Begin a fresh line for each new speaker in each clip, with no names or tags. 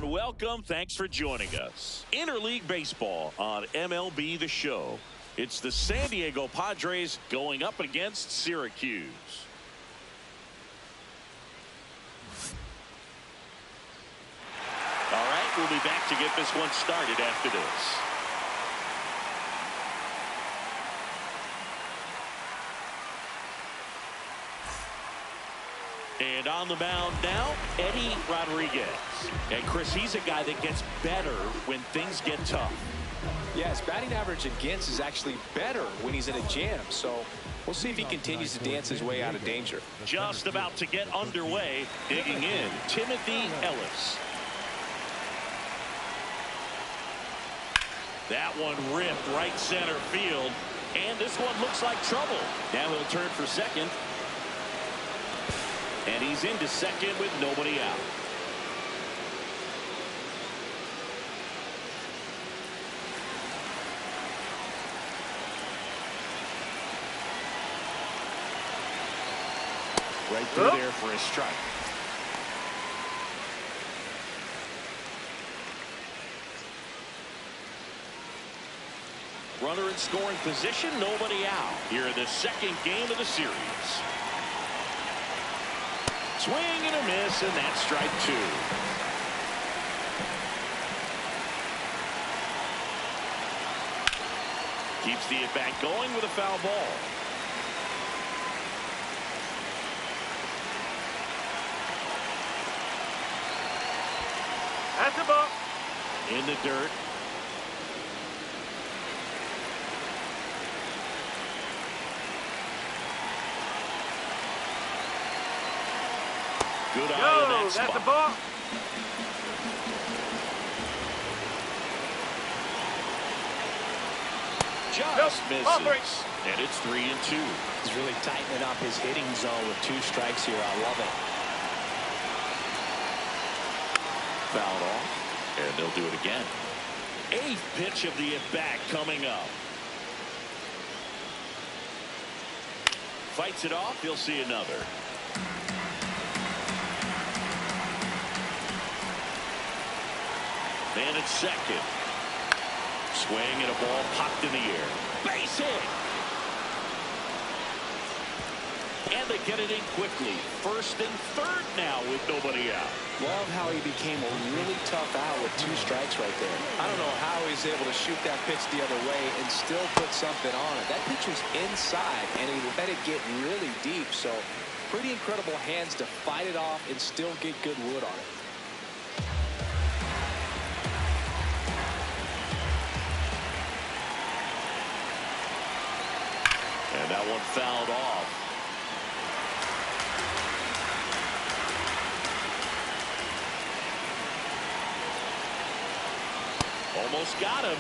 And welcome. Thanks for joining us. Interleague Baseball on MLB The Show. It's the San Diego Padres going up against Syracuse. All right, we'll be back to get this one started after this. And on the mound now, Eddie Rodriguez. And Chris, he's a guy that gets better when things get tough.
Yeah, his batting average against is actually better when he's in a jam. So we'll see if he continues to dance his way out of danger.
Just about to get underway, digging in, Timothy Ellis. That one ripped right center field. And this one looks like trouble. Now he'll turn for second. And he's into second with nobody out. Right through there for a strike. Runner in scoring position, nobody out. Here in the second game of the series. Swing and a miss, and that's strike two. Keeps the at-bat going with a foul ball.
That's the ball.
In the dirt. Good eye in that spot.
That's the ball.
Just misses. And it's 3-2.
He's really tightening up his hitting zone with two strikes here. I love it.
Fouled off. And they'll do it again. Eighth pitch of the at-bat coming up. Fights it off. He'll see another. And it's second. Swing and a ball popped in the air. Base hit. And they get it in quickly. First and third now with nobody out.
Love how he became a really tough out with two strikes right there. I don't know how he's able to shoot that pitch the other way and still put something on it. That pitch was inside, and he let it get really deep. So pretty incredible hands to fight it off and still get good wood on it.
And that one fouled off. Almost got him.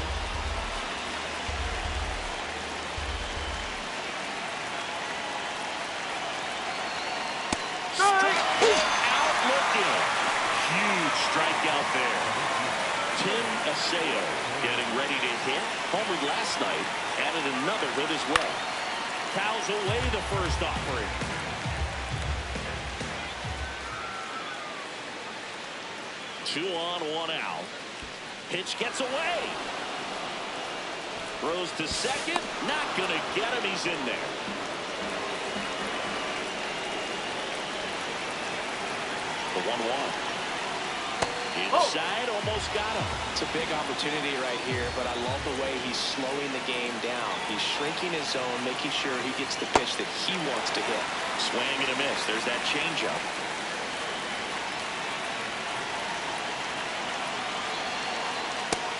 Strike out looking. Huge strikeout there. Tim Aseo getting ready to hit. Homered last night. Added another hit as well. Fouls away the first offering. Two on, one out. Pitch gets away. Throws to second. Not going to get him. He's in there. The 1-1. Inside, almost got him.
It's a big opportunity right here, but I love the way he's slowing the game down. He's shrinking his zone, making sure he gets the pitch that he wants to hit.
Swing and a miss. There's that changeup.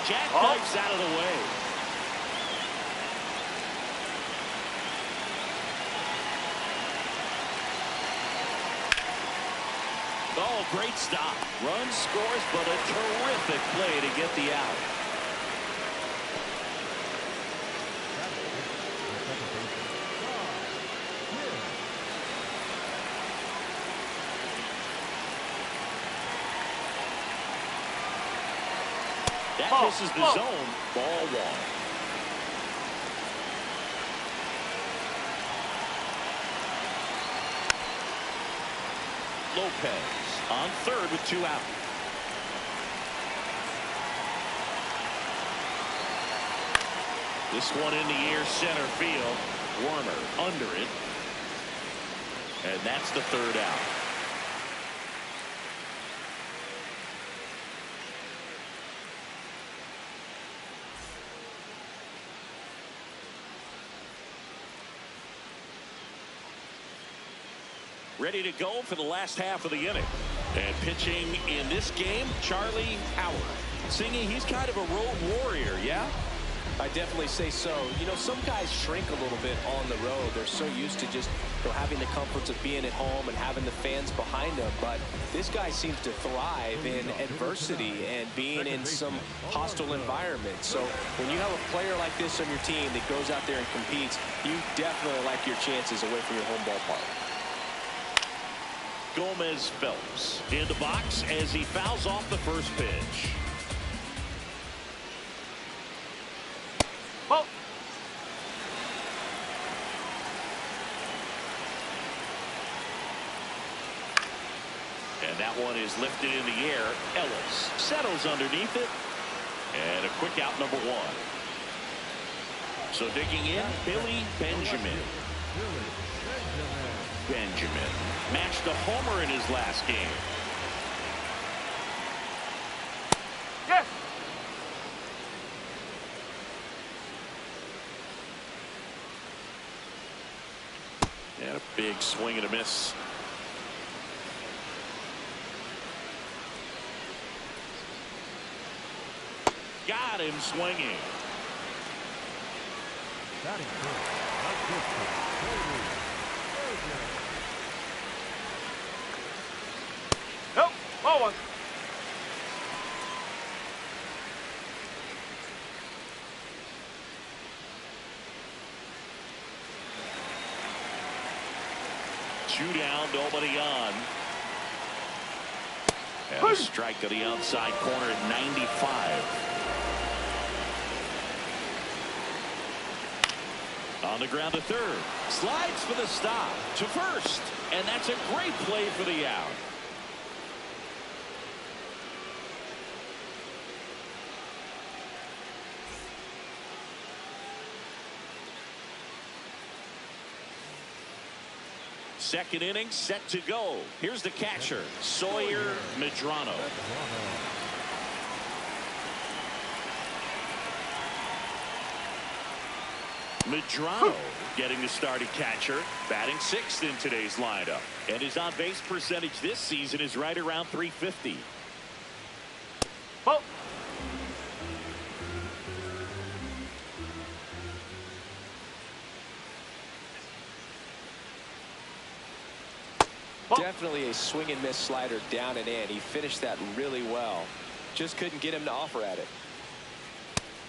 Jackknifes out of the way. Oh, great stop. Run scores, but a terrific play to get the out. That misses the zone. Ball one. Lopez on third with two out. This one in the air, center field. Warner under it. And that's the third out. Ready to go for the last half of the inning. And pitching in this game, Charlie Howard. Singy, he's kind of a road warrior, yeah?
I definitely say so. You know, some guys shrink a little bit on the road. They're so used to just having the comforts of being at home and having the fans behind them. But this guy seems to thrive in adversity and being in some hostile environment. So when you have a player like this on your team that goes out there and competes, you definitely like your chances away from your home ballpark.
Gomez Phelps in the box as he fouls off the first pitch.
Oh.
And that one is lifted in the air. Ellis settles underneath it. And a quick out, number one. So digging in, Billy Benjamin. Benjamin matched a homer in his last game.
Yes.
And a big swing and a miss. Got him swinging.
Nope. Ball one.
Two down, nobody on. And a strike to the outside corner at 95. On the ground to third. Slides for the stop to first. And that's a great play for the out. Second inning set to go. Here's the catcher, Sawyer Medrano. Medrano getting the starting catcher, batting sixth in today's lineup. And his on-base percentage this season is right around .350.
Oh.
Definitely a swing and miss slider down and in. He finished that really well. Just couldn't get him to offer at it.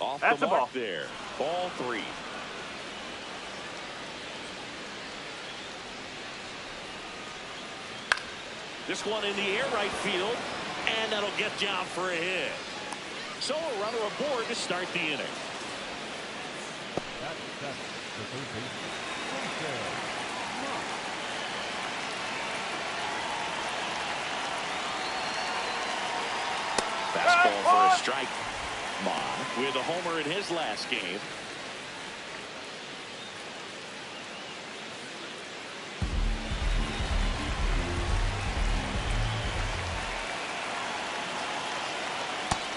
Off
That's
the
a
mark
ball.
there. Ball three. This one in the air, right field, and that'll get down for a hit. So a runner aboard to start the inning. Fastball for a strike. Mon with a homer in his last game.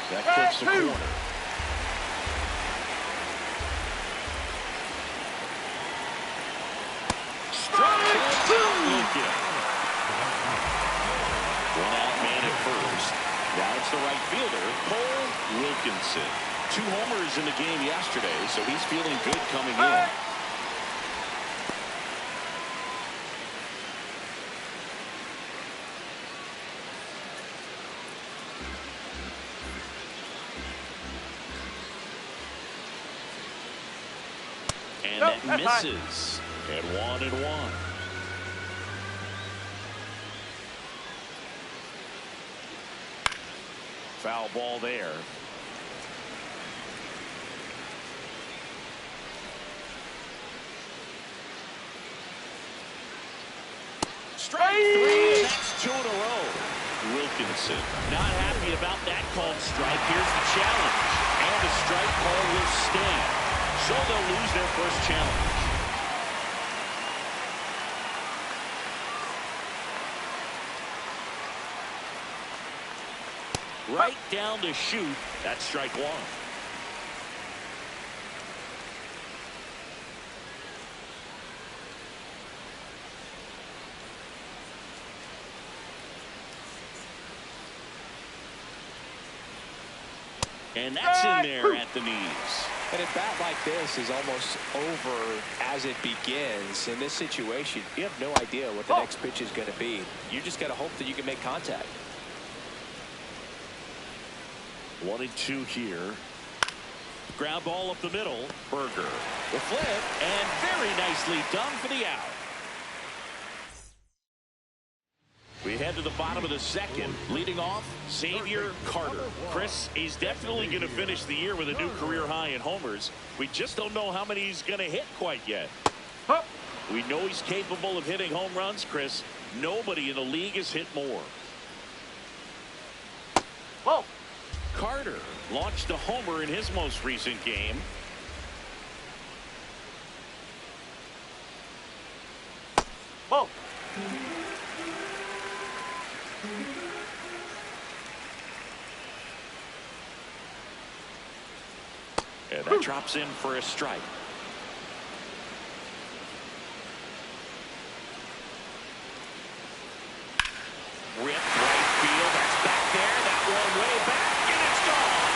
That clips the corner. Strike two. One out man at first. Now it's the right fielder, Cole Wilkinson. 2 homers in the game yesterday, so he's feeling good coming in. And that misses at 1-1. Foul ball there. Strike 3, and that's 2 in a row. Wilkinson not happy about that called strike. Here's the challenge. And the strike call will stand. So they'll lose their first challenge. Right down to shoot. That's strike one. And that's in there at the knees.
And a bat like this is almost over as it begins. In this situation, you have no idea what the next pitch is going to be. You just got to hope that you can make contact.
1-2 here. Ground ball up the middle. Berger. The flip. And very nicely done for the out. We head to the bottom of the second. Leading off, Xavier Carter. Chris, he's definitely going to finish the year with a new career high in homers. We just don't know how many he's going to hit quite yet. We know he's capable of hitting home runs, Chris. Nobody in the league has hit more.
Whoa.
Carter launched a homer in his most recent game.
Whoa.
And that drops in for a strike. Rip right field. That's back there. That one way back, and it's gone.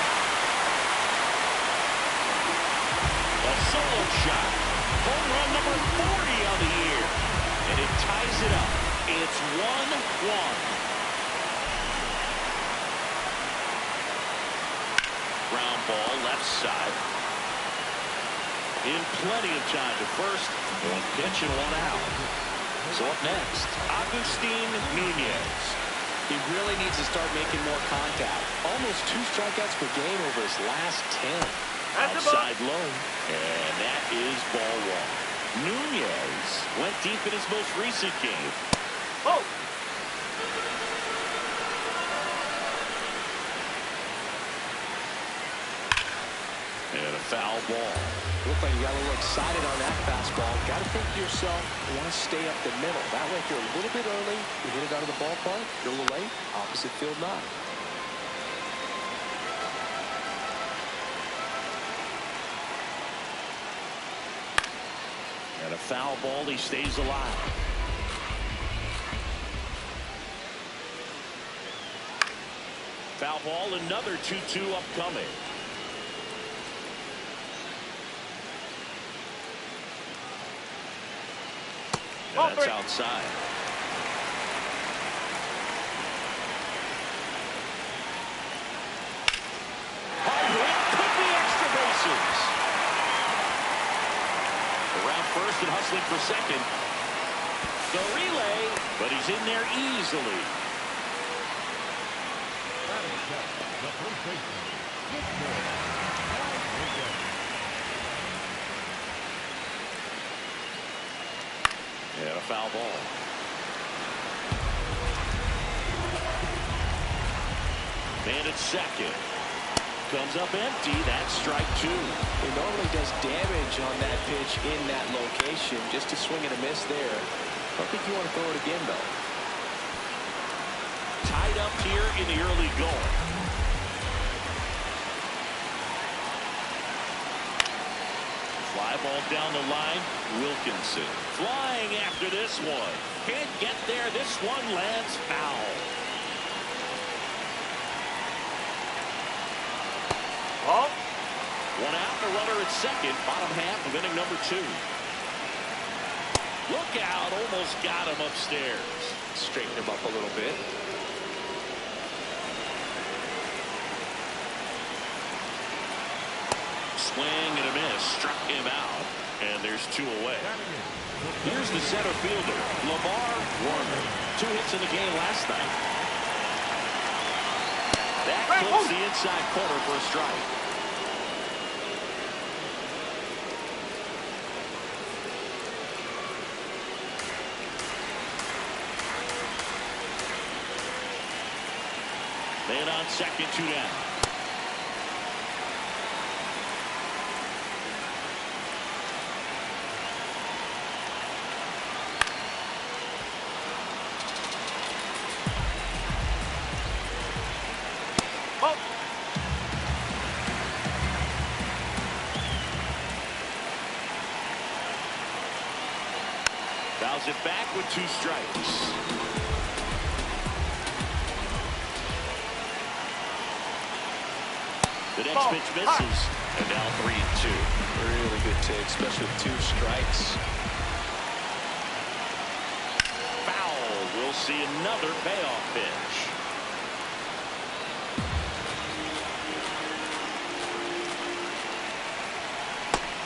A solo shot. Home run number 40 on the year. And it ties it up. It's 1-1. Ground ball left side. In plenty of time to first. One pitch and one out. So up next, Agustin Nunez.
He really needs to start making more contact. Almost 2 strikeouts per game over his last 10.
Outside low. And that is ball one. Nunez went deep in his most recent game.
Oh.
And a foul ball.
Looked like you got a little excited on that fastball. Got to think to yourself, you want to stay up the middle. That way, if you're a little bit early, you hit it out of the ballpark. You're a little late, opposite field not.
And a foul ball, he stays alive. Foul ball, another 2-2 upcoming. And that's outside. Hard hit, could be extra bases. Around first and hustling for second. The relay, but he's in there easily. And a foul ball. Man at second. Comes up empty. That's strike 2.
He normally does damage on that pitch in that location. Just a swing and a miss there. I don't think you want to throw it again, though.
Tied up here in the early going. Fly ball down the line. Wilkinson flying after this one. Can't get there. This one lands foul.
Oh.
One out, the runner at second. Bottom half of inning number 2. Look out. Almost got him upstairs.
Straighten him up a little bit.
Swing and a miss. Struck him out. And there's 2 away. Here's the center fielder, Lamar Warner. 2 hits in the game last night. That clips the inside corner for a strike. Man on second, 2 down. Calls it back with 2 strikes. The next pitch misses. And now 3-2.
Really good take, especially with 2 strikes.
Foul. We'll see another payoff pitch.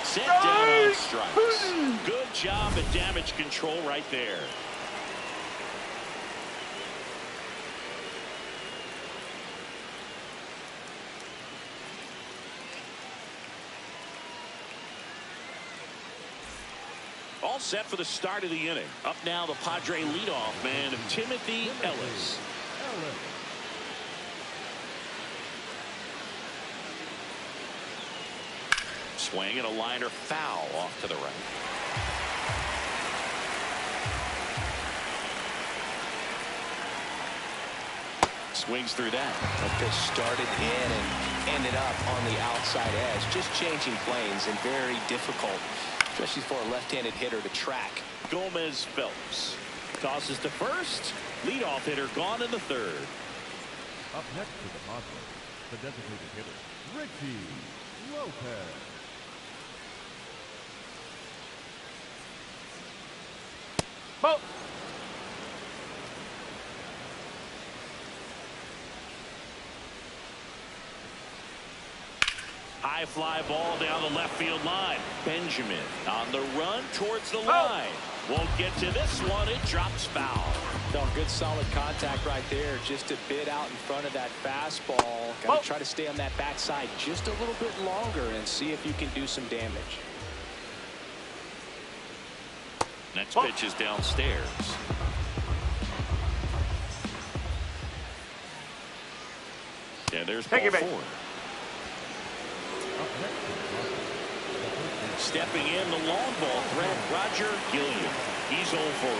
Set down on strikes. Good job at damage control right there. All set for the start of the inning. Up now, the Padre leadoff man, Timothy Ellis. Swing and a liner foul off to the right. Swings through that.
That pitch started in and ended up on the outside edge. Just changing planes and very difficult, especially for a left-handed hitter to track.
Gomez Phelps tosses to first. Leadoff hitter gone in the 3rd.
Up next to the Padres, the designated hitter, Ricky Lopez.
Ball.
High fly ball down the left field line. Benjamin on the run towards the line. Won't get to this one. It drops foul.
No, good solid contact right there. Just a bit out in front of that fastball. Got to try to stay on that backside just a little bit longer and see if you can do some damage.
Next pitch is downstairs. And there's ball 4. Stepping in the long ball threat, Roger Gilliam. He's 0 for 1.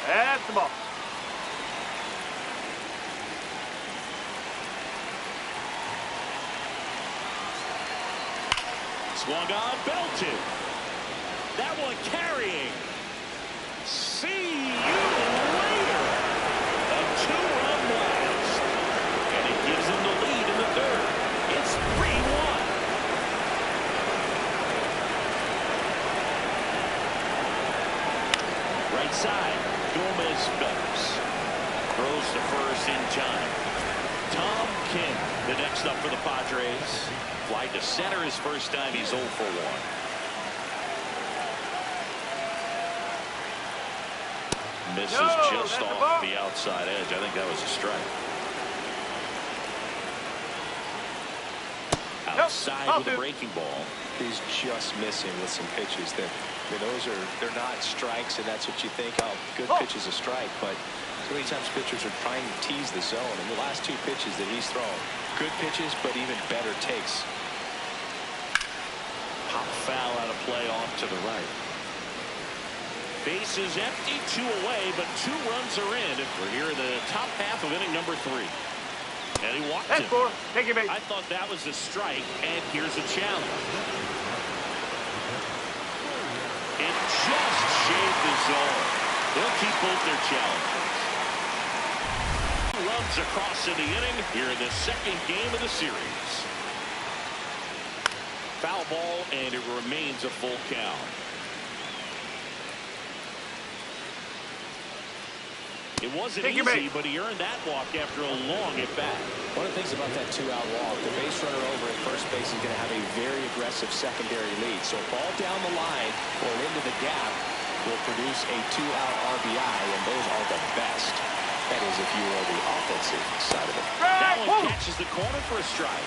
That's the ball.
Swung on, belted. That one carrying. See you later. A 2-run blast. And it gives him the lead in the 3rd. It's 3-1. Right side, Gomez Phelps. Throws to first in time. Tom King, the next up for the Padres. Fly to center his first time. He's 0 for 1. Misses just off the outside edge. I think that was a strike. Outside with a breaking ball.
He's just missing with some pitches that, I mean, they're not strikes, and that's what you think. Oh, good pitch is a strike, but so many times pitchers are trying to tease the zone. And the last 2 pitches that he's thrown, good pitches, but even better takes.
Pop foul out of play off to the right. Base is empty, 2 away, but 2 runs are in. We're here in the top half of inning number 3. And he walked
That's
it.
4. Take your base.
I thought that was a strike, and here's a challenge. It just shaved the zone. They'll keep both their challenges. Runs across in the inning here in the 2nd game of the series. Foul ball, and it remains a full count. It wasn't easy, but he earned that walk after a long at-bat.
One of the things about that 2-out walk, the base runner over at first base is going to have a very aggressive secondary lead. So a ball down the line or into the gap will produce a 2-out RBI, and those are the best. That is if you are the offensive side of it.
That one catches the corner for a strike.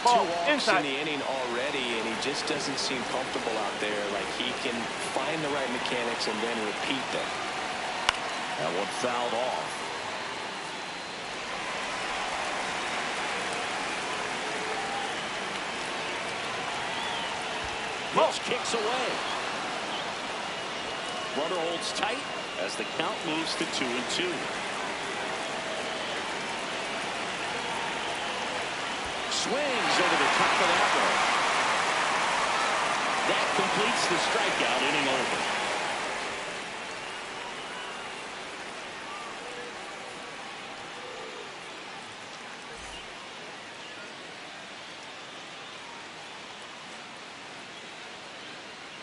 Two walks in the inning already, and he just doesn't seem comfortable out there. Like he can find the right mechanics and then repeat them.
That one fouled off. pitch kicks away. Runner holds tight as the count moves to 2-2. Swings over the top of that one. That completes the strikeout, inning over.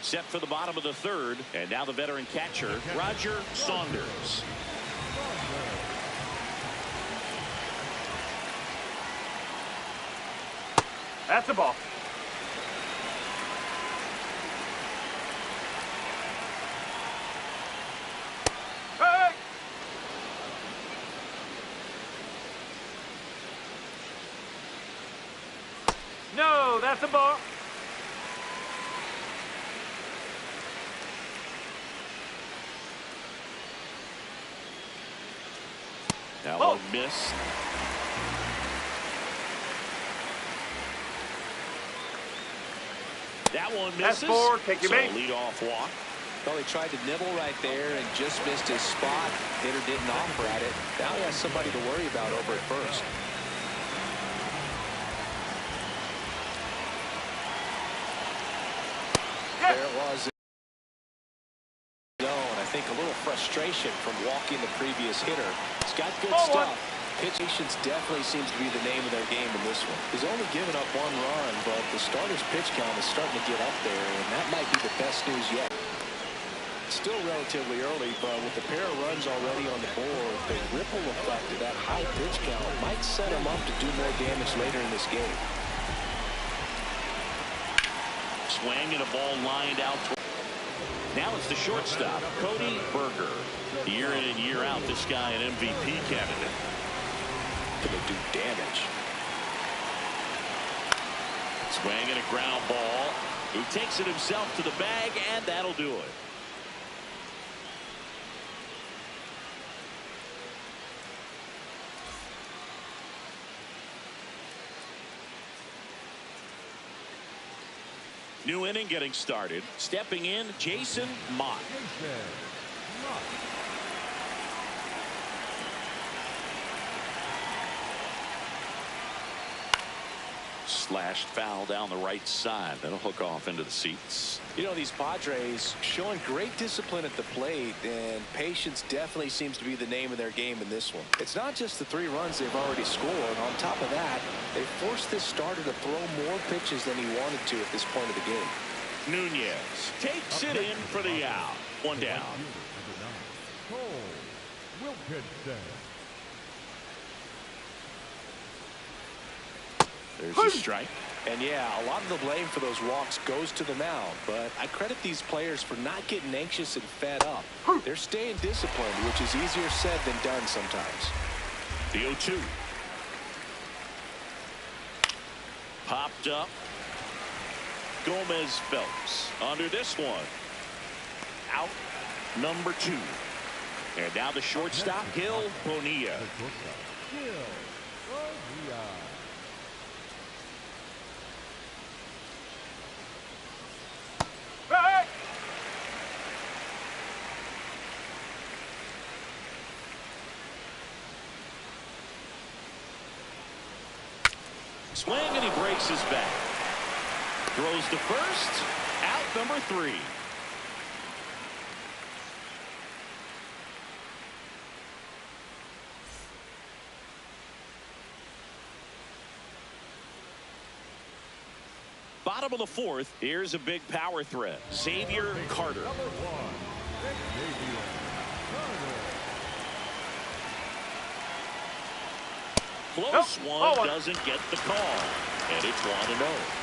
Set for the bottom of the third, and now the veteran catcher, Roger Saunders.
That's a ball. Hey! No, that's a ball.
That one missed. That one misses.
That's 4. Take your
so
base.
Lead off walk.
Well, he tried to nibble right there and just missed his spot. Hitter didn't offer at it. Now he has somebody to worry about over at first.
Yes.
There it was. I think a little frustration from walking the previous hitter. He's got good stuff. Pitch patience definitely seems to be the name of their game in this one. He's only given up 1 run, but the starter's pitch count is starting to get up there, and that might be the best news yet. It's still relatively early, but with the pair of runs already on the board, the ripple effect of that high pitch count might set him up to do more damage later in this game.
Swing and a ball lined out. Now it's the shortstop, Cody Berger. Year in and year out, this guy an MVP candidate.
Gonna do damage.
Swing and a ground ball. He takes it himself to the bag, and that'll do it. New inning getting started. Stepping in, Jason Mott. Slashed foul down the right side. That'll hook off into the seats.
You know, these Padres showing great discipline at the plate, and patience definitely seems to be the name of their game in this one. It's not just the 3 runs they've already scored. On top of that, they forced this starter to throw more pitches than he wanted to at this point of the game.
Nunez takes it in for the out. 1 down. There's a strike.
And yeah, a lot of the blame for those walks goes to the mound, but I credit these players for not getting anxious and fed up. They're staying disciplined, which is easier said than done sometimes.
The 0-2. Popped up. Gomez Phelps under this one. Out number 2. And now the shortstop, Gil Bonilla.
Hey!
Swing and he breaks his back. Throws to first. Out number 3. Bottom of the 4th. Here's a big power threat. Xavier Carter. Close one. Doesn't get the call. And it's 1-0.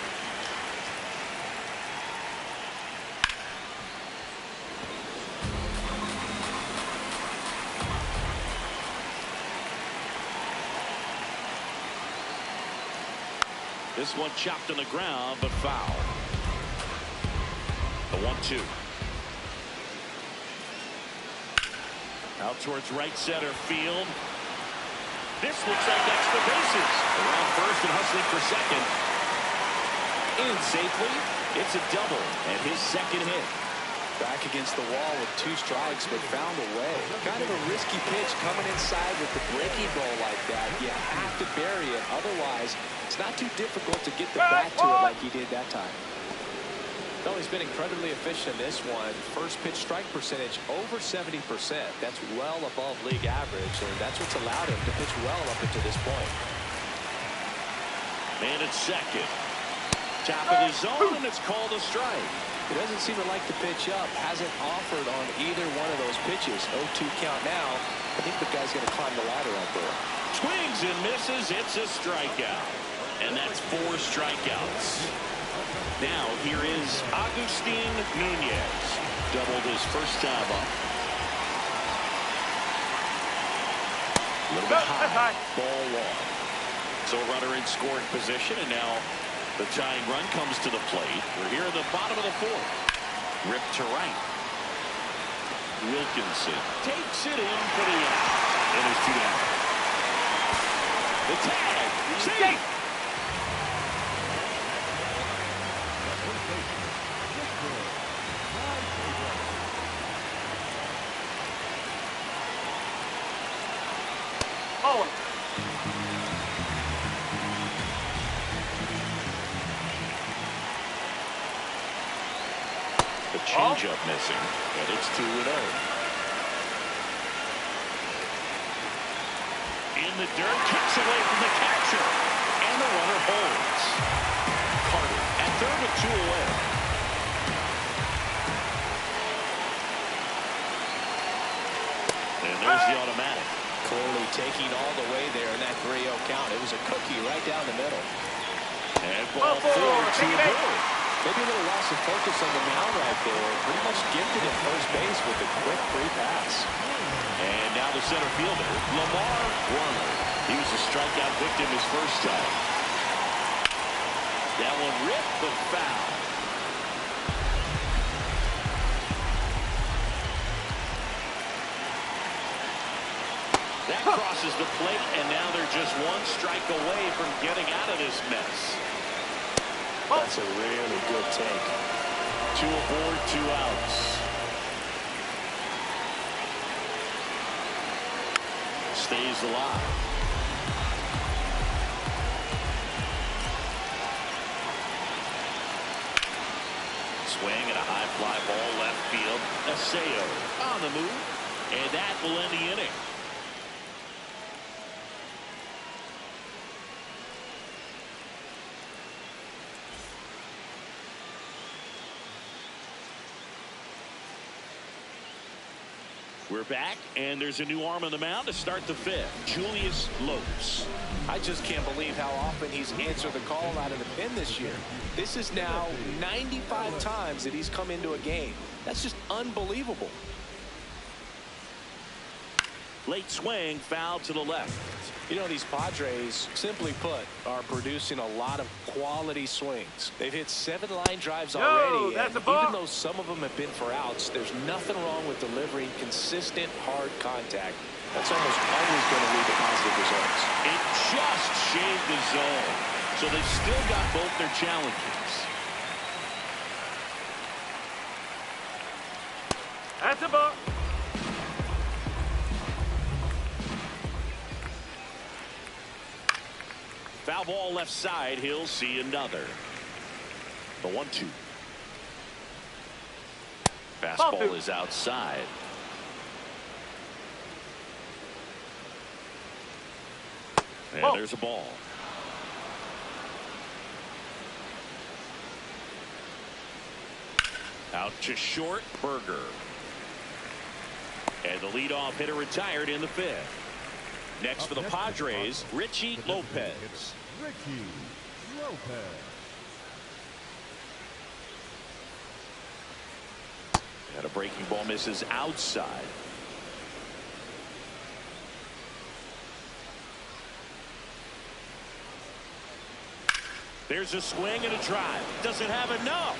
This one chopped on the ground, but foul. The 1-2. Out towards right center field. This looks like extra bases. Around first and hustling for second. in safely. It's a double and his second hit.
Back against the wall with 2 strikes, but found a way. Kind of a risky pitch coming inside with the breaking ball like that. You have to bury it. Otherwise, it's not too difficult to get the bat to it like he did that time. No, he's been incredibly efficient in this one. First pitch strike percentage over 70%. That's well above league average, and that's what's allowed him to pitch well up until this point.
Man at second. Top of the zone, and it's called a strike.
He doesn't seem to like the pitch up. Hasn't offered on either one of those pitches. 0-2 count now. I think the guy's going to climb the ladder out there.
Swings and misses. It's a strikeout. And that's 4 strikeouts. Now here is Agustin Nunez. Doubled his first time up. A little bit high. Ball 1. So runner in scoring position, and now the tying run comes to the plate. We're here at the bottom of the 4th. Ripped to right. Wilkinson takes it in for the out. And there's 2 down. The tag. Safe.
Oh.
The changeup missing, and it's 2-0. In the dirt, kicks away from the catcher, and the runner holds. Carter at third with 2 away. And there's the automatic.
Clearly taking all the way there in that 3-0 count. It was a cookie right down the middle.
And ball 4 to the board.
Maybe a little loss of focus on the mound right there. Pretty much gifted at first base with a quick free pass.
And now the center fielder, Lamar Warner. He was a strikeout victim his first time. That one ripped, but foul. That crosses the plate, and now they're just 1 strike away from getting out of this mess.
That's a really good take.
2 aboard, 2 outs. Stays alive. Swing and a high fly ball left field. Aseo on the move, and that will end the inning. We're back, and there's a new arm on the mound to start the 5th. Julius Lopes.
I just can't believe how often he's answered the call out of the pen this year. This is now 95 times that he's come into a game. That's just unbelievable.
Late swing, foul to the left.
You know, these Padres, simply put, are producing a lot of quality swings. They've hit 7 line drives already,
that's
and
a ball.
even though some of them have been for outs, there's nothing wrong with delivering consistent, hard contact. That's almost always going to lead to positive results.
It just shaved the zone, so they've still got both their challenges.
That's a ball.
Foul ball left side. He'll see another. The 1-2. Fastball is outside. And there's a ball. Out to short, Berger. And the leadoff hitter retired in the 5th. Next for the Padres, Richie Lopez.
Ricky Lopez.
And a breaking ball misses outside. There's a swing and a drive. Doesn't have enough.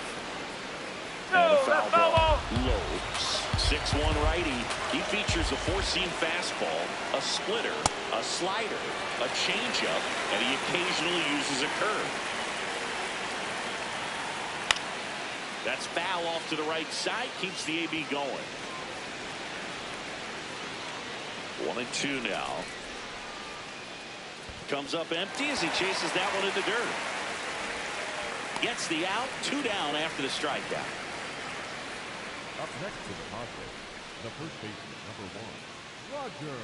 No, that's foul ball.
Lopes, 6'1" righty. He features a 4-seam fastball, a splitter, a slider, a changeup, and he occasionally uses a curve. That's foul off to the right side. Keeps the AB going. 1-2 now. Comes up empty as he chases that one in the dirt. Gets the out. 2 down after the strikeout.
Up next to the Padres, the first baseman, number 1, Roger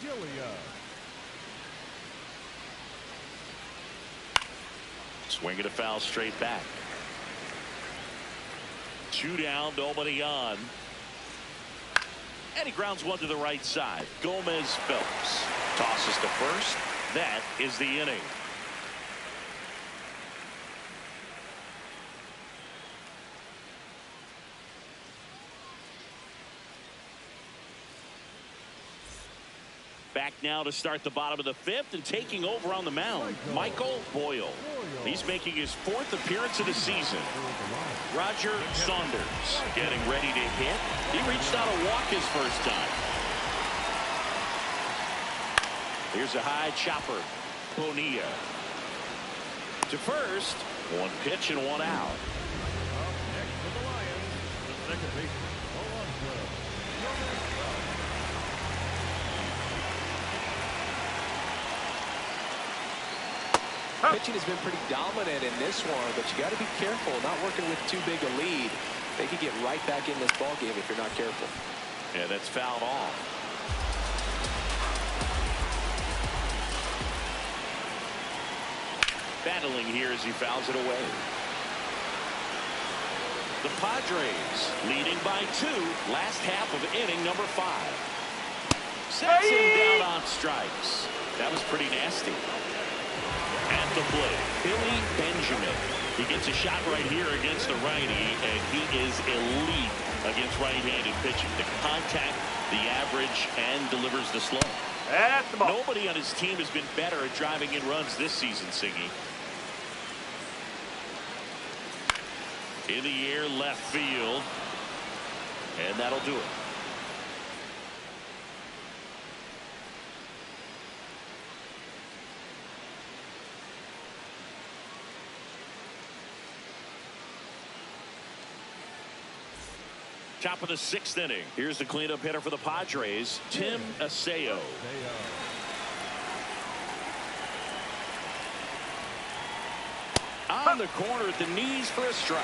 Gilliam.
Swing and a foul straight back. 2 down, nobody on. And he grounds one to the right side. Gomez Phelps tosses to first. That is the inning. Back now to start the bottom of the 5th, and taking over on the mound, Michael Boyle. He's making his 4th appearance of the season. Roger Saunders getting ready to hit. He reached out a walk his first time. Here's a high chopper. Bonilla to first. 1 pitch and 1 out.
Up next for the Lions, the second baseman, Alonso Gomez.
Pitching has been pretty dominant in this one, but you got to be careful not working with too big a lead. They could get right back in this ball game if you're not careful.
Yeah, that's fouled off. Battling here as he fouls it away. The Padres leading by 2. Last half of inning number 5. Sets him down on strikes. That was pretty nasty. At the plate, Billy Benjamin. He gets a shot right here against the righty, and he is elite against right-handed pitching. The contact, the average, and delivers the slow.
That's the ball.
Nobody on his team has been better at driving in runs this season, Singy. In the air, left field, and that'll do it. Top of the 6th inning. Here's the cleanup hitter for the Padres, Tim Aseo. On the corner at the knees for a strike.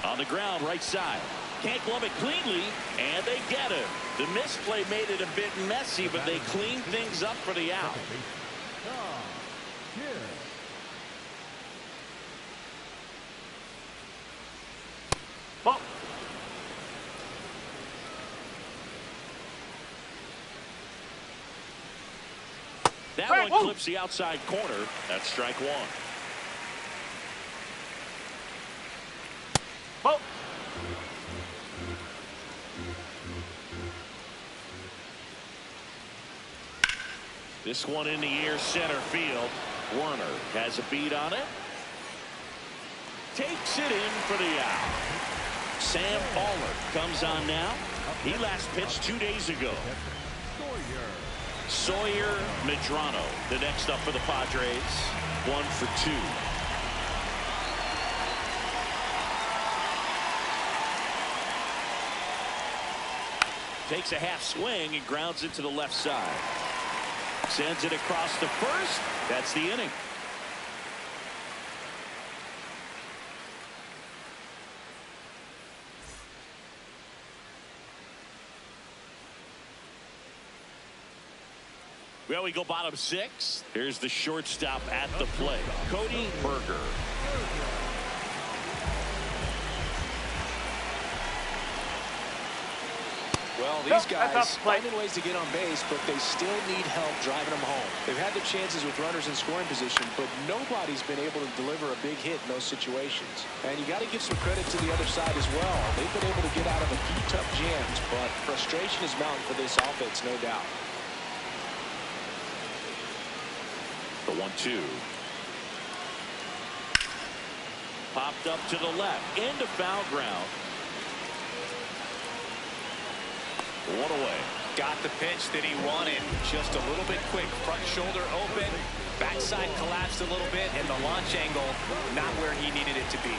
On the ground, right side. Can't glove it cleanly, and they get him. The misplay made it a bit messy, but they cleaned things up for the out.
Ball.
That one clips the outside corner. That's strike 1.
Ball.
This one in the air, center field. Werner has a beat on it. Takes it in for the out. Sam Pollard comes on now. He last pitched 2 days ago. Sawyer Medrano, the next up for the Padres. 1 for 2. Takes a half swing and grounds it to the left side. Sends it across to first. That's the inning. Well, we go bottom 6. Here's the shortstop at the plate, Cody Berger.
Well, these guys finding ways to get on base, but they still need help driving them home. They've had their chances with runners in scoring position, but nobody's been able to deliver a big hit in those situations. And you got to give some credit to the other side as well. They've been able to get out of a few tough jams, but frustration is mounting for this offense, no doubt.
The 1-2. Popped up to the left, into foul ground. One away.
Got the pitch that he wanted. Just a little bit quick. Front shoulder open. Backside collapsed a little bit, and the launch angle not where he needed it to be.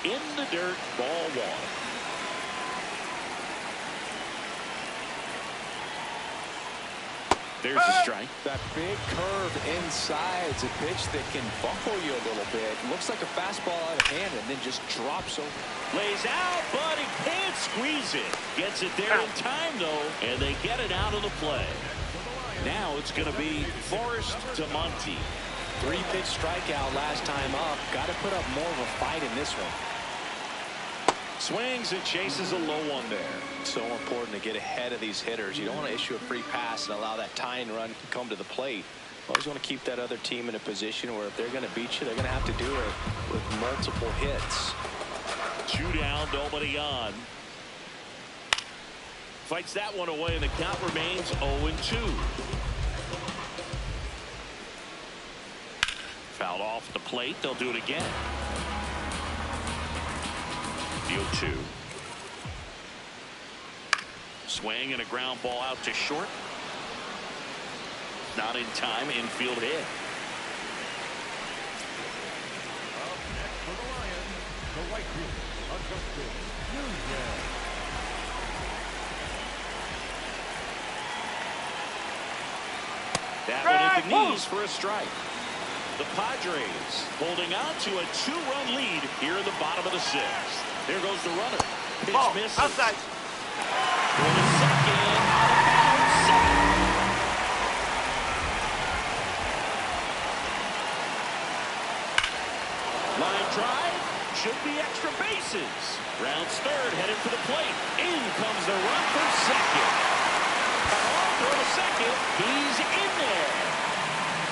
In the dirt, ball one. There's a strike.
That big curve inside is a pitch that can buckle you a little bit. Looks like a fastball out of hand and then just drops over.
Lays out, but he can't squeeze it. Gets it there in time, though, and they get it out of the play. Now it's going to be Forrest to Monty.
3-pitch strikeout last time up. Got to put up more of a fight in this one.
Swings and chases a low one there.
So important to get ahead of these hitters. You don't want to issue a free pass and allow that tying run to come to the plate. Always want to keep that other team in a position where if they're going to beat you, they're going to have to do it with multiple hits.
2 down, nobody on. Fights that one away, and the count remains 0-2. Fouled off the plate. They'll do it again. 0-2. Swing and a ground ball out to short. Not in time. Infield hit.
Up next for the Lions, the right fielder, Augusto Nunez.
That one at the knees for a strike. The Padres holding on to a 2-run lead here in the bottom of the 6th. There goes the runner. Pitch misses.
Outside.
Going to second. Out of bounds. Line drive. Should be extra bases. Rounds third, headed for the plate. In comes the run for second. Throw to second. He's in there.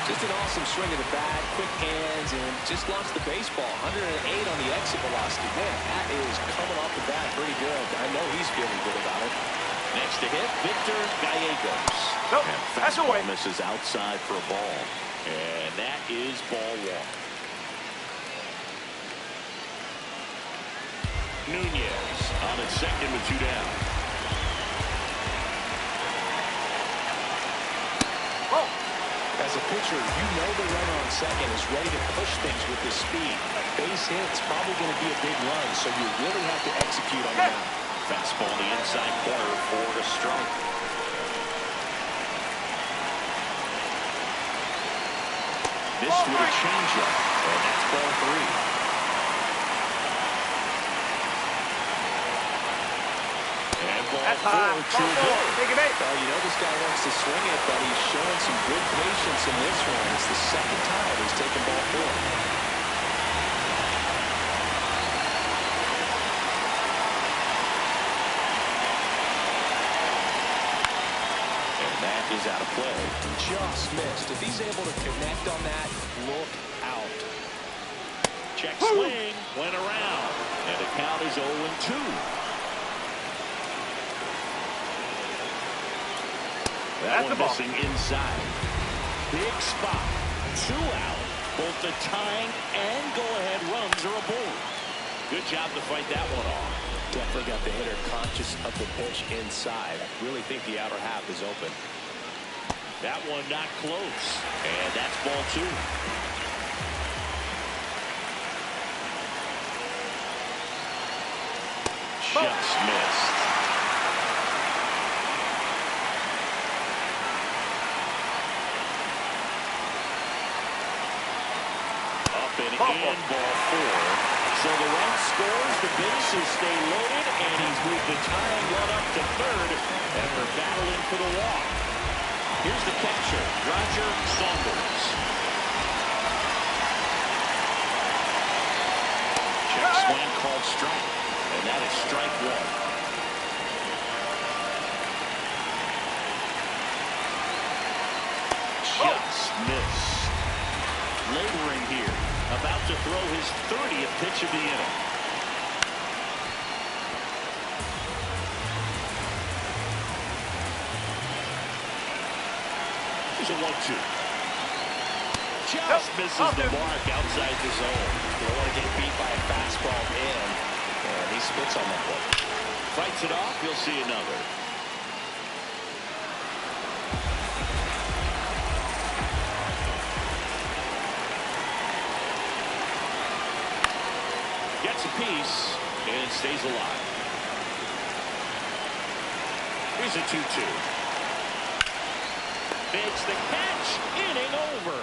Just an awesome swing of the bat, quick hands, and just launched the baseball. 108 on the exit velocity. Man, that is coming off the bat pretty good. I know he's feeling good about it.
Next to hit, Victor Gallegos.
Nope,
And
that's away.
fastball misses outside for a ball. And that is ball one. Nunez on at second with 2 down.
As a pitcher, you know the runner on second is ready to push things with his speed. A base hit's probably going to be a big run, so you really have to execute on that.
Fastball in the inside corner for a strike. Missed with a changeup, and that's ball 3.
That's high. Take it back.
Well, you know this guy wants to swing it, but he's showing some good patience in this one. It's the second time he's taken ball 4.
And that is out of play.
Just missed. If he's able to connect on that, look out.
Check swing, went around, and the count is 0-2. That one missing inside. Big spot. 2 out. Both the tying and go-ahead runs are aboard. Good job to fight that one off.
Definitely got the hitter conscious of the pitch inside. Really think the outer half is open.
That one not close. And that's ball 2. Just missed. And ball 4. So the run scores, the bases stay loaded, and he's moved the tying run up to third after battling for the walk. Here's the catcher, Roger Saunders. Check swing called strike, and that is strike 1. Just missed. Laboring here. About to throw his 30th pitch of the inning. Here's a 1-2. Just misses the mark outside the zone.
You don't want to get beat by a fastball in. And he spits on that one.
Fights it off. You'll see another. outs apiece and stays alive. Here's a 2-2. Makes the catch. Inning over.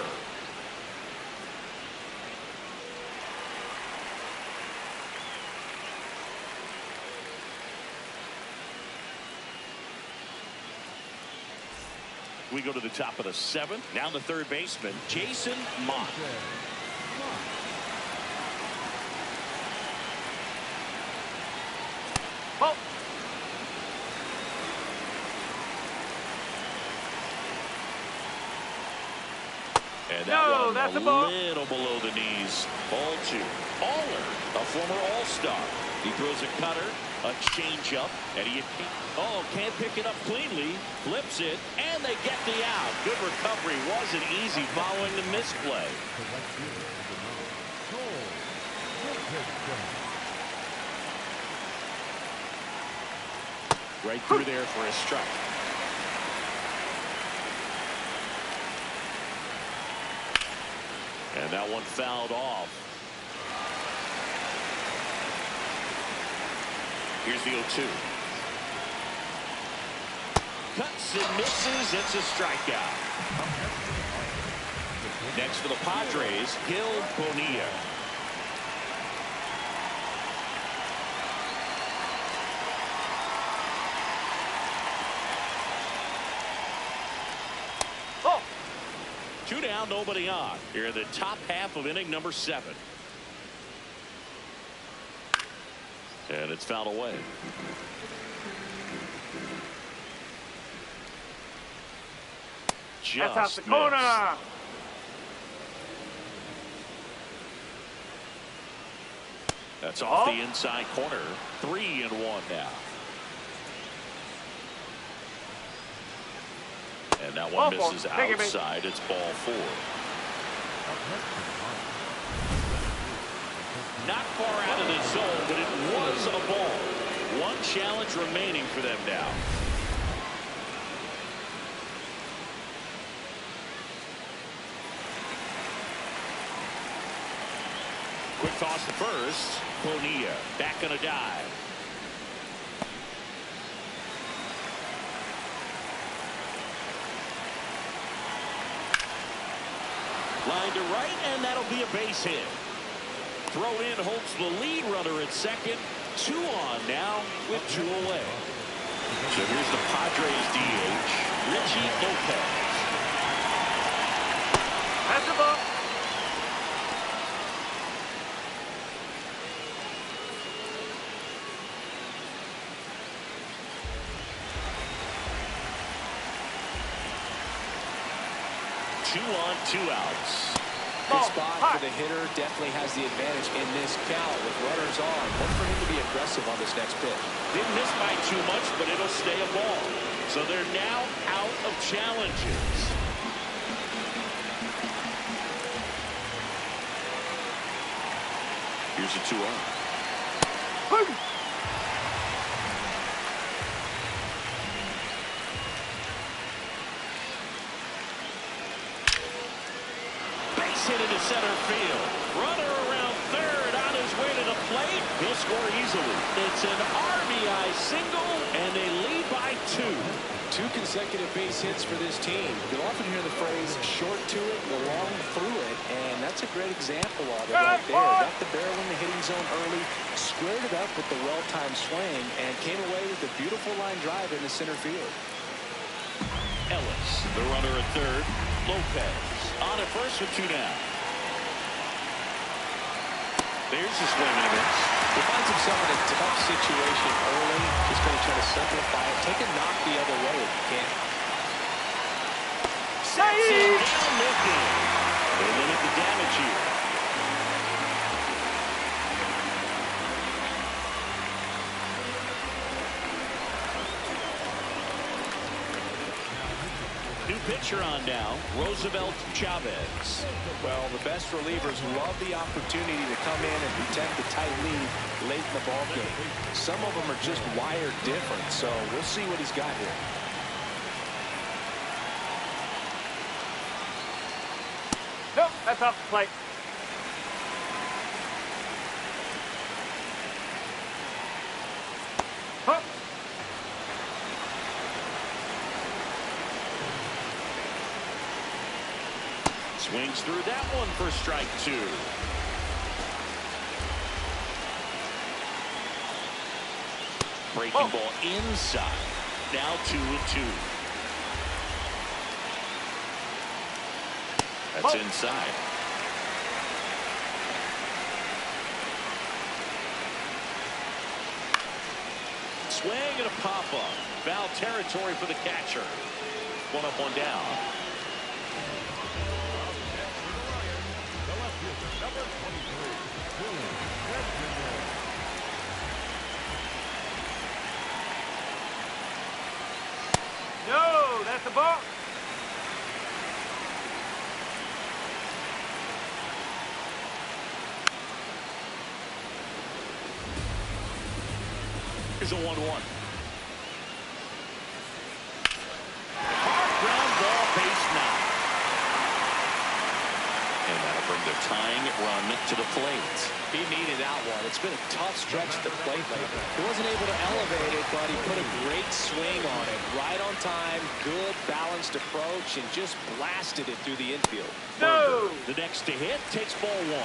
We go to the top of the 7th. Now the third baseman, Jason Mott.
Oh.
And
No,
that
that's
one
a ball.
little below the knees. Ball 2. Aller, a former All-Star. He throws a cutter, a changeup, and can't pick it up cleanly. Flips it, and they get the out. Good recovery. Wasn't easy following the misplay. Right through there for a strike. And that one fouled off. Here's the 0-2. Cuts and misses. It's a strikeout. Next for the Padres, Gil Bonilla.
Oh.
2 down, nobody on. Here in the top half of inning number 7. And it's fouled away.
That's out the
Just
corner.
missed. That's off the inside corner. 3-1 now. And that one misses outside. It's ball 4. Not far out of the zone, but it was a ball. One challenge remaining for them now. Quick toss to first. Bonilla back on a dive. Line to right, and that'll be a base hit. Throw in holds the lead runner at second. 2 on now with 2 away. So here's the Padres DH, Richie Lopez.
That's the ball.
Two on, 2 outs.
Good spot for the hitter. Definitely has the advantage in this count with runners on. Look for him to be aggressive on this next pitch.
Didn't miss by too much, but it'll stay a ball. So they're now out of challenges. Here's a 2-0. Hit into center field. Runner around third on his way to the plate. He'll score easily. It's an RBI single, and they lead by 2.
2 consecutive base hits for this team. You'll often hear the phrase short to it, long through it, and that's a great example of it right there. Got the barrel in the hitting zone early, squared it up with the well-timed swing, and came away with a beautiful line drive into center field.
Ellis, the runner at third. Lopez on at first with 2 down. There's a swing and a miss.
He finds himself in a tough situation early. Just going to try to simplify it. Take a knock the other way if you can.
Sets it down looking. They limit the damage here. New pitcher on now, Roosevelt Chavez.
Well, the best relievers love the opportunity to come in and protect the tight lead late in the ball game. Some of them are just wired different, so we'll see what he's got here.
Nope, that's off the plate.
Swings through that one for strike 2. Breaking ball inside. Now 2-2. That's inside. Swing and a pop-up. Foul territory for the catcher. One up, one down.
No, that's a ball.
Here's a 1-1. Hard ground ball, base knock. And that'll bring the tying run to the plate.
He needed that one. It's been a tough stretch at the plate lately. He wasn't able to elevate it, but he put a great swing on it. Right on time, good balanced approach, and just blasted it through the infield.
No.
The next to hit takes ball 1.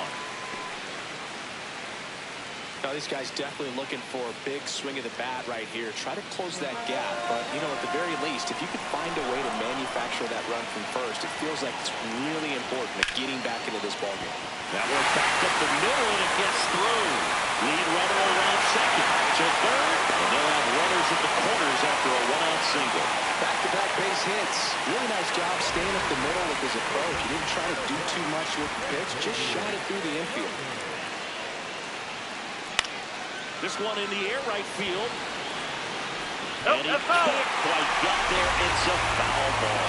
Now, this guy's definitely looking for a big swing of the bat right here. Try to close that gap. But, you know, at the very least, if you could find a way to manufacture that run from first, it feels like it's really important at getting back into this ballgame.
That one backed up the middle, and it gets through. Lead runner around second to third, and they'll have runners at the corners after a one-out single.
Back-to-back base hits. Really nice job staying up the middle with his approach. He didn't try to do too much with the pitch, just shot it through the infield.
This one in the air right field.
Nope,
And he
that's foul.
can't quite get there. It's a foul ball.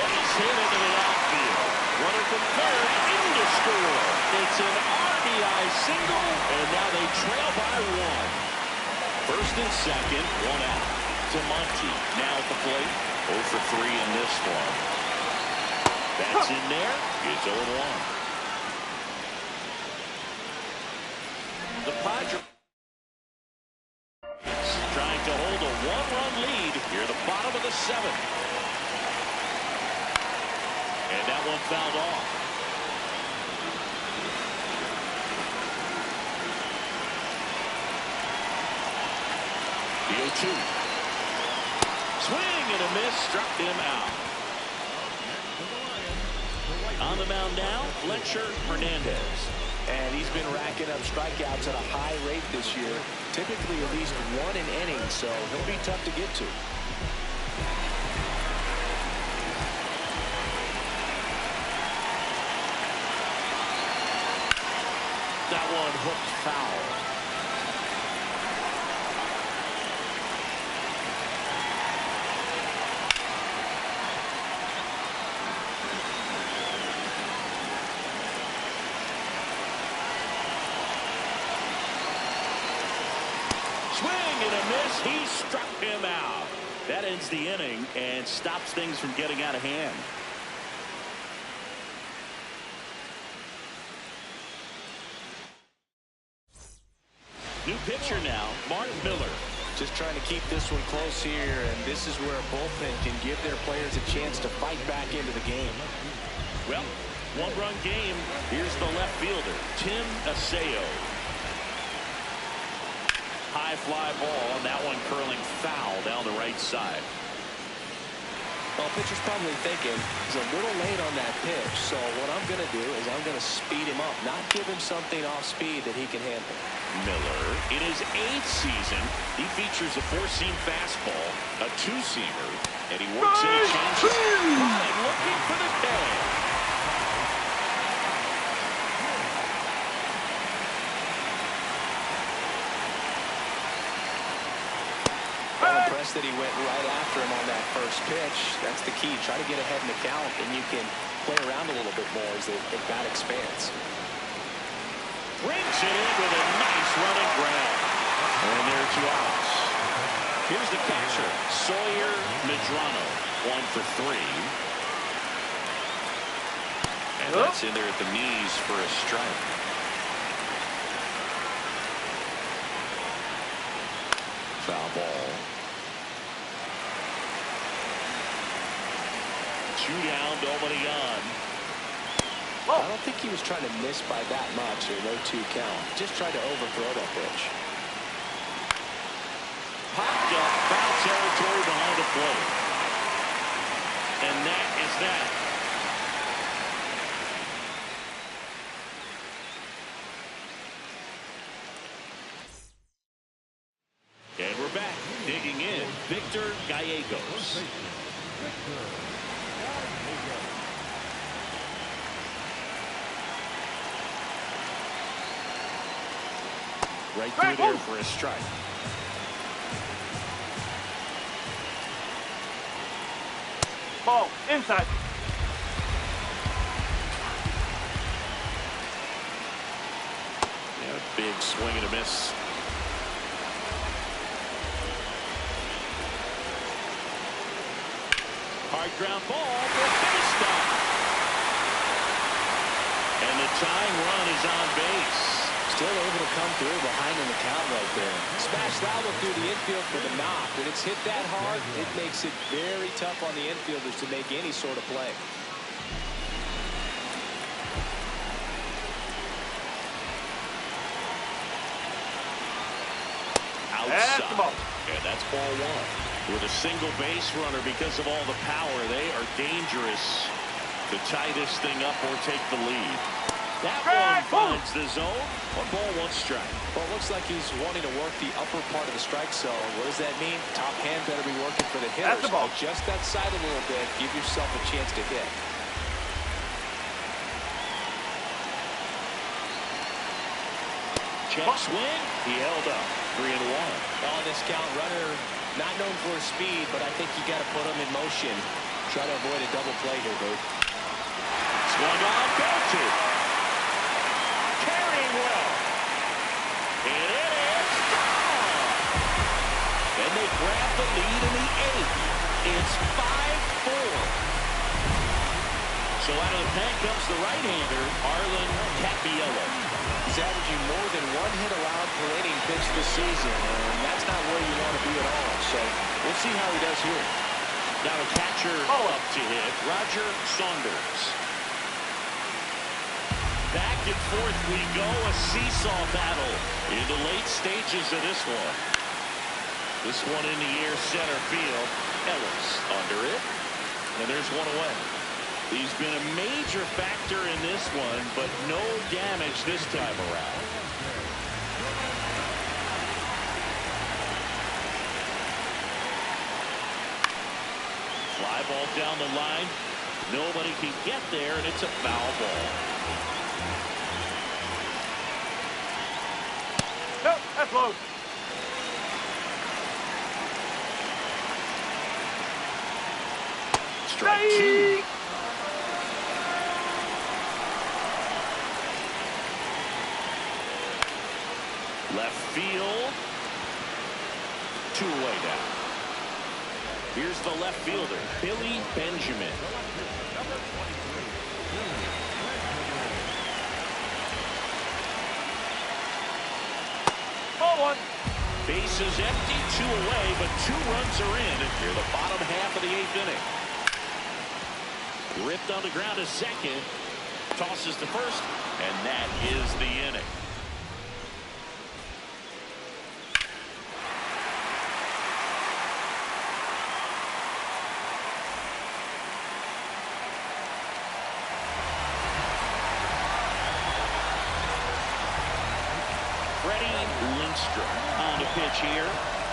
Base hit into the outfield. Runner from third in to score. It's an RBI single, and now they trail by 1. First and second, 1 out. To Monty. Now at the plate. 0 for 3 in this one. That's in there. It's 0-1. The Padres trying to hold a 1-run lead here at the bottom of the 7th. And that one fouled off. The 0-2. Swing and a miss. Struck him out. On the mound now, Fletcher Hernandez.
And he's been racking up strikeouts at a high rate this year. Typically at least 1 an inning, so he'll be tough to get to.
That one hooked foul. Swing and a miss. He struck him out. That ends the inning and stops things from getting out of hand. New pitcher now, Mark Miller.
Just trying to keep this one close here, and this is where a bullpen can give their players a chance to fight back into the game.
Well, 1-run game. Here's the left fielder, Tim Aseo. High fly ball, and that one curling foul down the right side.
Well, pitcher's probably thinking he's a little late on that pitch, so what I'm going to do is I'm going to speed him up, not give him something off speed that he can handle.
Miller, in his 8th season, he features a 4-seam fastball, a 2-seamer, and he works in a changeup. And looking for the K.
That he went right after him on that first pitch. That's the key. Try to get ahead in the count, and you can play around a little bit more as the bat expands.
Brings it in with a nice running grab. And there are 2 outs. Here's the catcher, Sawyer Medrano, 1 for 3. And that's in there at the knees for a strike. Foul ball. 2 down, nobody on.
I don't think he was trying to miss by that much, or no 2 count. Just tried to overthrow that pitch.
Popped up, foul territory behind the plate. And that is that. And we're back. Digging in, Victor Gallegos. Right through there for a strike.
Ball inside.
Yeah, big swing and a miss. Hard ground ball for a base stop. And the tying run is on base.
Still able to come through behind in the count right there. Smashed that one through the infield for the knock. When it's hit that hard, it makes it very tough on the infielders to make any sort of play.
Outside. And that's ball 1. With a single base runner, because of all the power, they are dangerous to tie this thing up or take the lead. That one finds the zone. 1 ball, 1 strike.
Well, it looks like he's wanting to work the upper part of the strike zone. What does that mean? Top hand better be working for the hitters. Adjust that side a little bit. Give yourself a chance to hit.
Check swing. He held up. 3-1.
On this count, runner not known for his speed, but I think you got to put him in motion. Try to avoid a double play here, Bert.
Swung on, belted. Carrying well. And it is gone. And they grab the lead in the 8th. It's 5-4. So out of the pen comes the right-hander, Arlen Capiello.
He's averaging more than 1 hit allowed per inning pitched this season, and that's not where you want to be at all. So we'll see how he does here.
Now a catcher up to hit, Roger Saunders. Back and forth we go, a seesaw battle in the late stages of this one. This one in the air, center field. Ellis under it, and there's one away. He's been a major factor in this one, but no damage this time around. Fly ball down the line. Nobody can get there, and it's a foul ball.
No, that's low.
Strike 2. Left field. 2 away now. Here's the left fielder, Billy Benjamin.
Ball 1.
Bases empty, 2 away, but 2 runs are in here the bottom half of the 8th inning. Ripped on the ground to second. Tosses to first, and that is the inning. On the pitch here.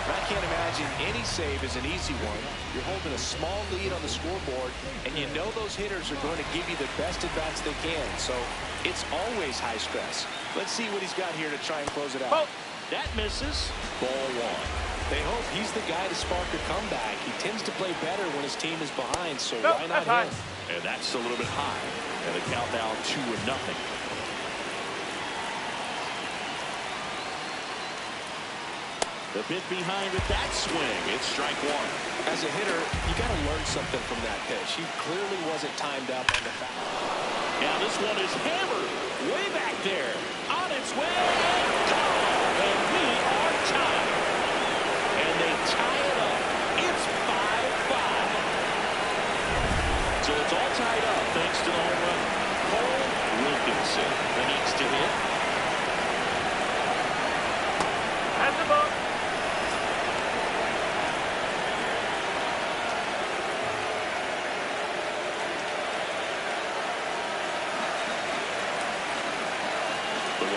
I can't imagine any save is an easy one. You're holding a small lead on the scoreboard, and you know those hitters are going to give you the best at-bats they can. So it's always high stress. Let's see what he's got here to try and close it out.
Oh, that misses. Ball 1.
They hope he's the guy to spark a comeback. He tends to play better when his team is behind, so why not him?
And that's a little bit high. And the count now 2-0. The bit behind with that swing. It's strike 1.
As a hitter, you got to learn something from that pitch. He clearly wasn't timed up on the foul.
Now this one is hammered way back there. On its way and gone. And we are tied. And they tie it up. It's 5-5. So a to the home run. Cole Wilkinson, the next to hit.
That's the ball.
The 1-0.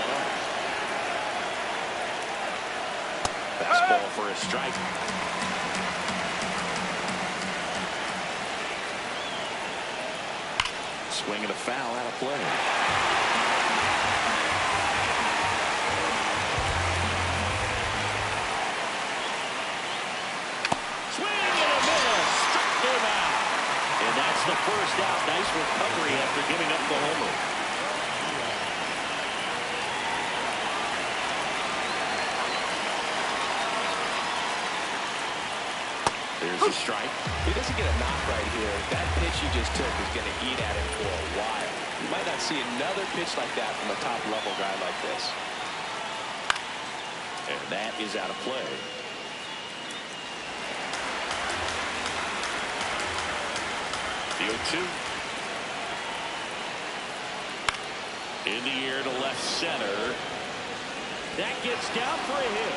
Fastball for a strike. Swing and a foul out of play. Swing and a miss. Struck him out. And that's the first out. Nice recovery after giving up the homer. There's a strike.
He doesn't get a knock right here. That pitch he just took is going to eat at him for a while. You might not see another pitch like that from a top-level guy like this.
And that is out of play. The 0-2. In the air to left center. That gets down for a hit.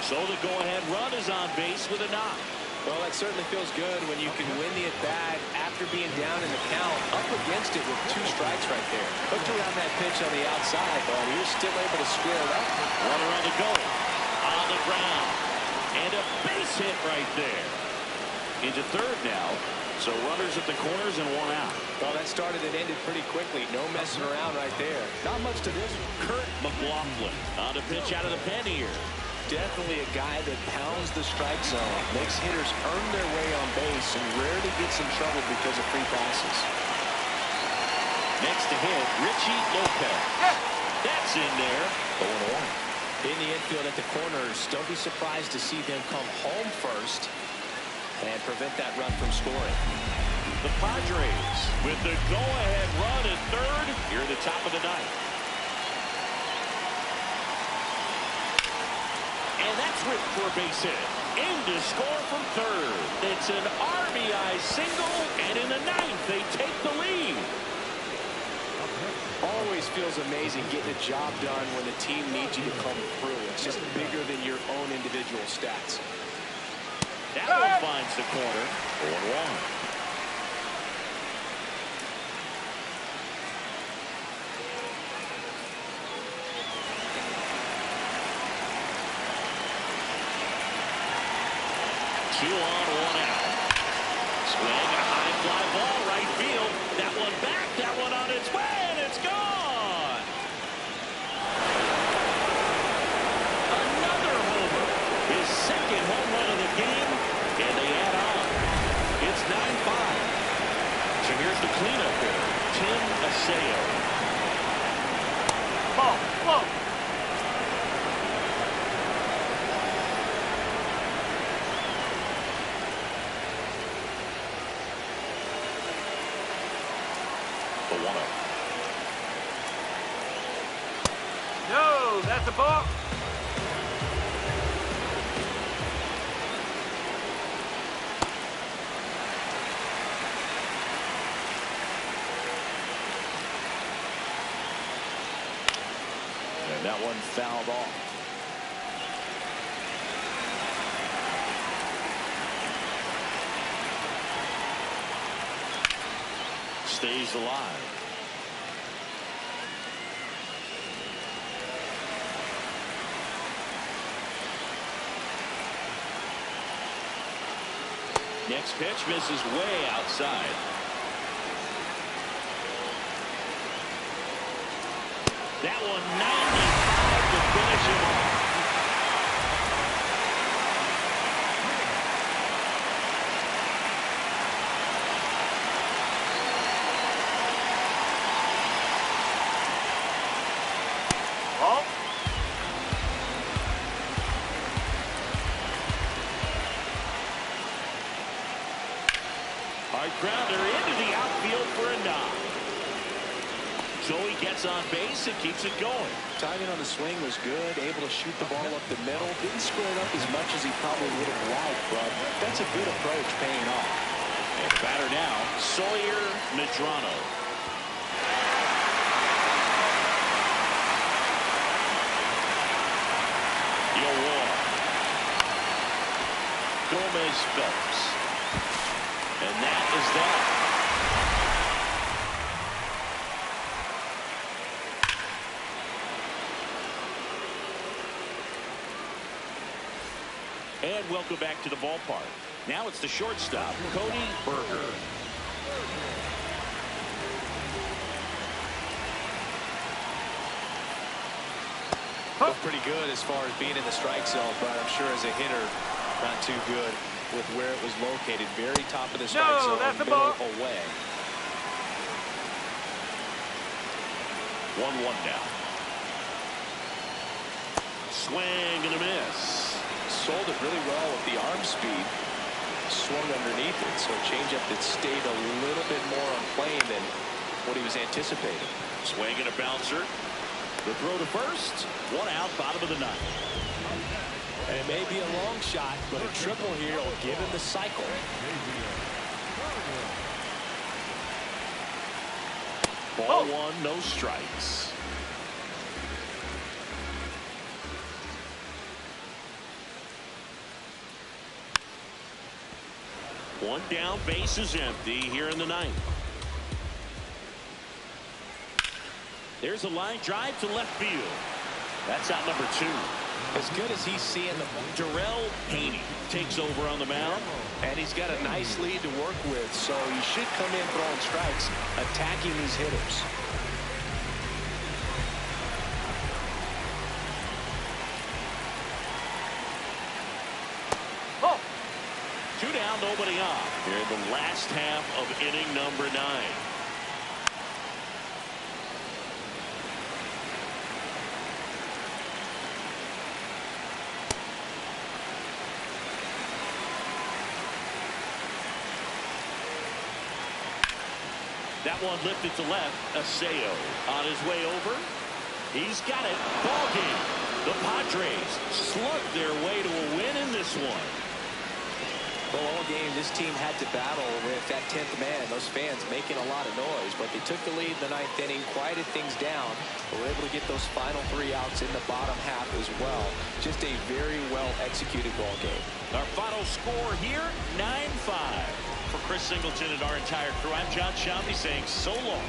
So the go-ahead run is on base with a knock.
Well, that certainly feels good when you can win the at-bat after being down in the count, up against it with 2 strikes right there. Hooked around that pitch on the outside, but he was still able to square it up.
Runner on the go. On the ground. And a base hit right there. Into third now. So runners at the corners and 1 out.
Well, that started and ended pretty quickly. No messing around right there. Not much to this one.
Kurt McLaughlin on the pitch out of the pen here.
Definitely a guy that pounds the strike zone, makes hitters earn their way on base, and rarely gets in trouble because of free passes.
Next to hit, Richie Lopez. That's in there. 0-1.
In the infield at the corners, don't be surprised to see them come home first and prevent that run from scoring.
The Padres with the go-ahead run at third here at the top of the ninth. And that's ripped for a base hit. In to score from third. It's an RBI single, and in the ninth, they take the lead.
Always feels amazing getting a job done when the team needs you to come through. It's just bigger than your own individual stats.
That one finds the corner. 0-1. Two on, 1 out. Swing, a high fly ball, right field. That one back, that one on its way, and it's gone. Another homer. His second home run of the game, and they add on. It's 9-5. So here's the cleanup hitter, Tim Aseo.
Ball. Ball.
The 1-0.
No, that's a ball.
And that one fouled off. Stays alive. Next pitch misses way outside. That one 95 to finish him off.
Ball.
Hard grounder into the outfield for a knock. Joey gets on base and keeps it going.
Timing on the swing was good, able to shoot the ball up the middle. Didn't square it up as much as he probably would have liked, but that's a good approach paying off.
And batter now, Sawyer Medrano. Gomez Phelps. And that is that. And welcome back to the ballpark. Now it's the shortstop, Cody Berger.
Looked pretty good as far as being in the strike zone, but I'm sure as a hitter, not too good with where it was located. Very top of the strike zone,
that's a
middle
ball.
away.
1-1 now. Swing and a miss.
Sold it really well with the arm speed. Swung underneath it, so a changeup that stayed a little bit more on plane than what he was anticipating.
Swing and a bouncer. The throw to first. 1 out, bottom of the 9th.
And it may be a long shot, but a triple here will give him the cycle.
Ball 1, no strikes. One down, base is empty here in the 9th. There's a line drive to left field. That's out number 2.
As good as he's seeing the
Darrell Haney takes over on the mound.
and he's got a nice lead to work with, so he should come in throwing strikes, attacking these hitters.
Oh! 2 down, nobody on. Here in the last half of inning number 9. That one lifted to left. Aseo on his way over. He's got it. Ball game. The Padres slugged their way to a win in this one.
Well, all game, this team had to battle with that 10th man. Those fans making a lot of noise, but they took the lead in the 9th inning, quieted things down, but were able to get those final 3 outs in the bottom half as well. Just a very well executed ball game.
Our final score here, 9-5. For Chris Singleton and our entire crew, I'm John Shamley saying so long.